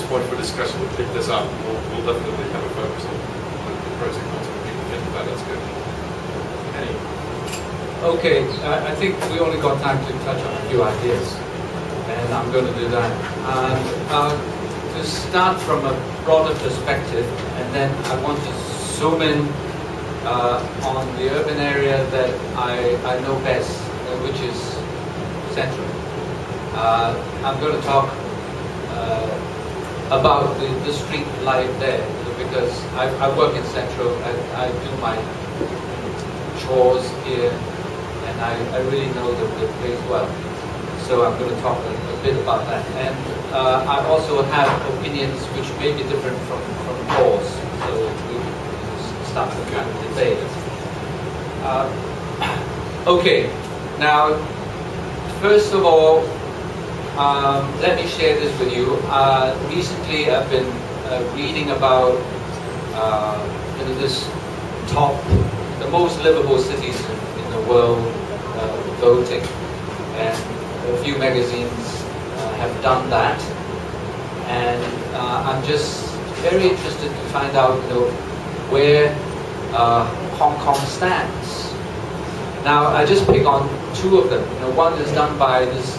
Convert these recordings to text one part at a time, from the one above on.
reference point for discussion to pick this up. We'll definitely have a focus on the pros and cons when people think about it. That's good. Any? Okay, I think we only got time to touch on a few ideas, and I'm going to do that. To start from a broader perspective, and then I want to zoom in on the urban area that I know best, which is Central. I'm going to talk about the street life there, because I work in Central, I do my chores here, and I really know the place well. So I'm going to talk a bit about that. And I also have opinions which may be different from Paul's, so we start the kind of debate. Okay, now, first of all, let me share this with you. Recently, I've been reading about this the most livable cities in the world voting, and a few magazines have done that, and I'm just very interested to find out, where Hong Kong stands. Now, I just pick on two of them. One is done by this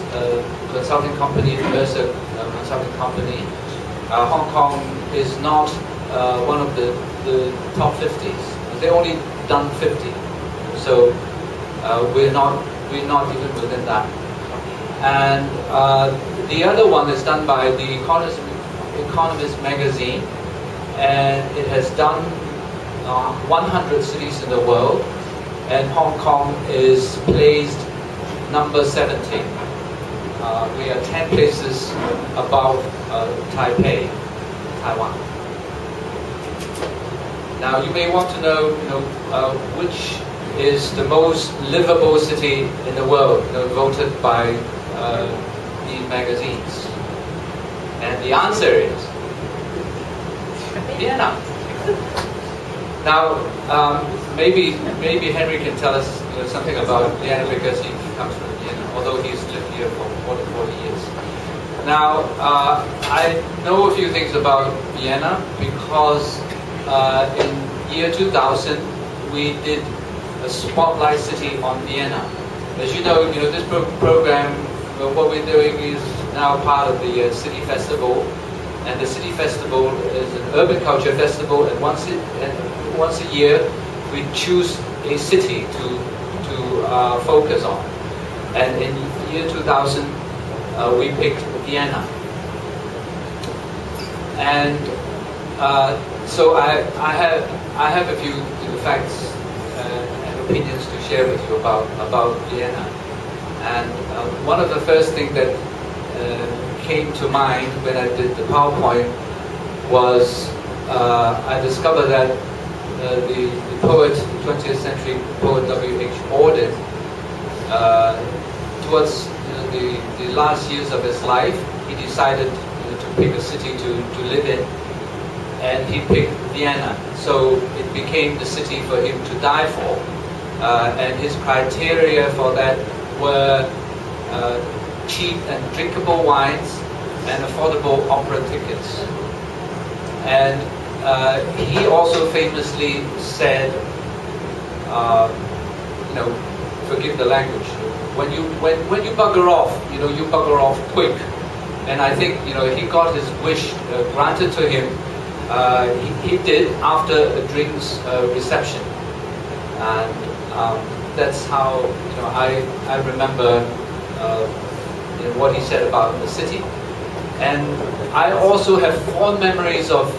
consulting company, Mercer consulting company. Hong Kong is not one of the top 50s. They only done 50, so we're not even within that. And the other one is done by the Economist magazine, and it has done 100 cities in the world, and Hong Kong is placed number 17. We are 10 places above Taipei, Taiwan. Now, you may want to know, which is the most livable city in the world, voted by the magazines. And the answer is Vienna. Now, maybe Henry can tell us something about Vienna, because he comes from Vienna, although he's lived here for more than 40 years. Now, I know a few things about Vienna because in year 2000 we did a spotlight city on Vienna. As you know, this program, what we're doing is now part of the City Festival, and the City Festival is an urban culture festival, and once a year we choose a city to focus on. And in year 2000 we picked Vienna, and so I have a few facts and opinions to share with you about Vienna. And one of the first things that came to mind when I did the PowerPoint was I discovered that the poet, 20th century poet W.H. Auden, towards the last years of his life, he decided to pick a city to live in, and he picked Vienna. So it became the city for him to die for. And his criteria for that were cheap and drinkable wines and affordable opera tickets. And he also famously said, forgive the language, when you bugger off, you bugger off quick. And I think he got his wish granted to him. He did after a drinks reception, and that's how I remember what he said about the city. And I also have fond memories of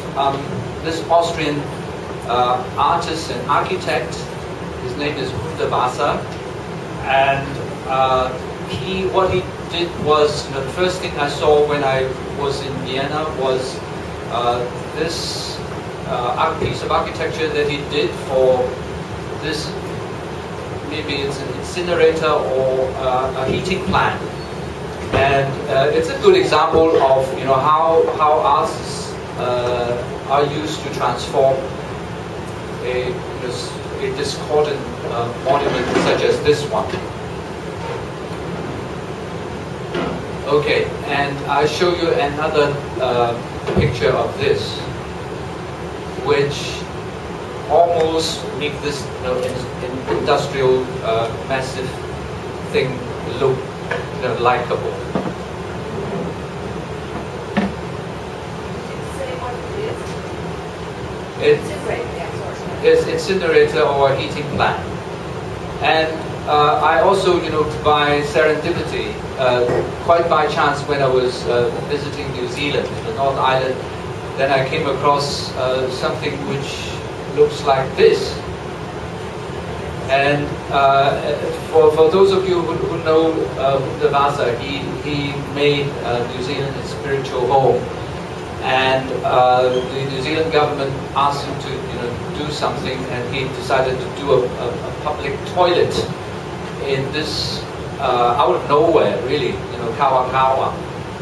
this Austrian artist and architect. His name is Hundertwasser, and what he did was, the first thing I saw when I was in Vienna was this piece of architecture that he did for this, maybe it's an incinerator or a heating plant. And it's a good example of how artists are used to transform a discordant monument such as this one. Okay, and I'll show you another picture of this, which almost make this, you know, industrial massive thing look, you know, likable. It's incinerator or heating plant. And I also, you know, by serendipity, quite by chance, when I was visiting New Zealand, the North Island, then I came across something which looks like this. And for those of you who know Hundavasa, he made New Zealand his spiritual home. And the New Zealand government asked him to, you know, do something, and he decided to do a public toilet in this out of nowhere, really, you know, Kawakawa.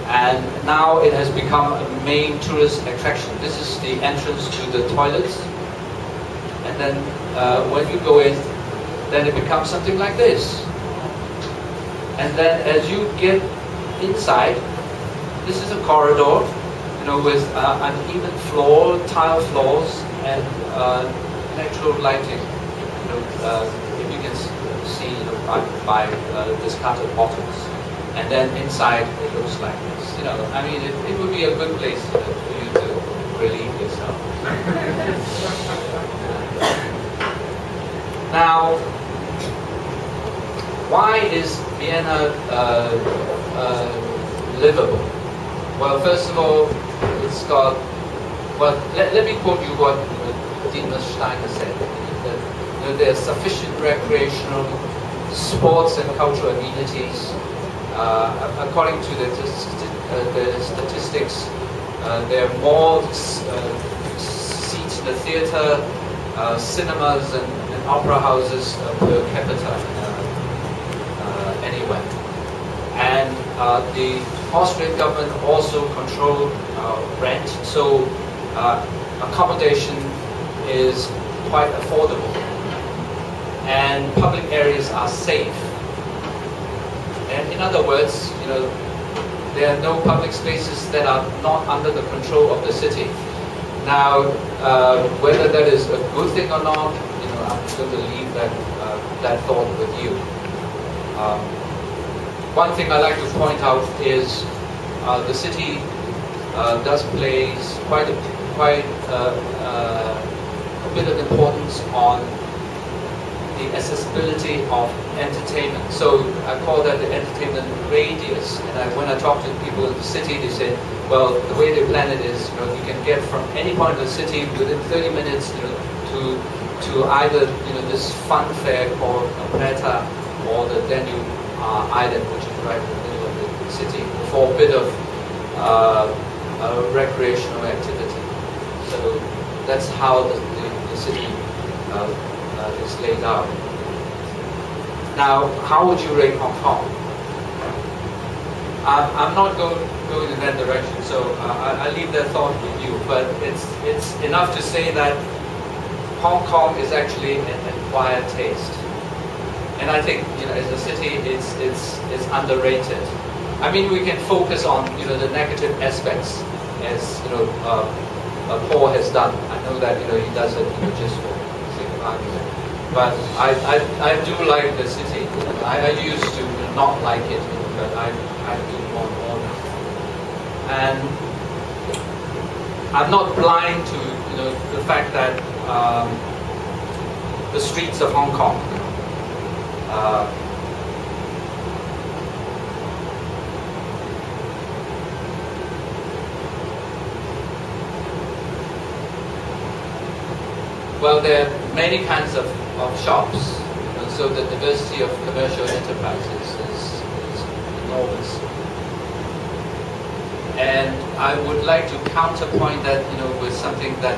And now it has become a main tourist attraction. This is the entrance to the toilets, and then when you go in, then it becomes something like this. And then as you get inside, this is a corridor, you know, with uneven floor, tile floors, and natural lighting. You know, if you can see, you know, by discarded bottles. And then inside it looks like this. You know, I mean, it would be a good place for you to relieve yourself. Now, why is Vienna livable? Well, first of all, it's got, well, let me quote you what Dietmar Steiner said, that, you know, there's sufficient recreational, sports and cultural amenities. According to the statistics, there are more seats in the theater, cinemas and opera houses per capita anywhere. And the Austrian government also controls rent, so accommodation is quite affordable, and public areas are safe. And in other words, you know, there are no public spaces that are not under the control of the city. Now, whether that is a good thing or not, you know, I'm going to leave that thought with you. One thing I like to point out is the city does place quite a bit of importance on the accessibility of entertainment. So I call that the entertainment radius. And when I talk to people in the city, they say, well, the way they plan it is, you know, you can get from any point of the city within 30 minutes, you know, to either, you know, this fun fair called Preta or the Danube Island, which is right in the middle of the city, for a bit of recreational activity. So that's how the city is laid out. Now, how would you rate Hong Kong? I'm not going in that direction, so I leave that thought with you. But it's enough to say that Hong Kong is actually an acquired taste, and I think, you know, as a city, it's underrated. I mean, we can focus on, you know, the negative aspects, as you know, Paul has done. I know that, you know, he does it, you know, just for the sake of argument. But I do like the city. I used to not like it, but I do more and more now. And I'm not blind to, you know, the fact that the streets of Hong Kong, well, there are many kinds of shops, you know, so the diversity of commercial enterprises is enormous. And I would like to counterpoint that, you know, with something that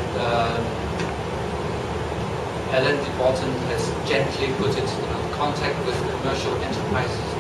Alan de Botton has gently put it, you know, contact with commercial enterprises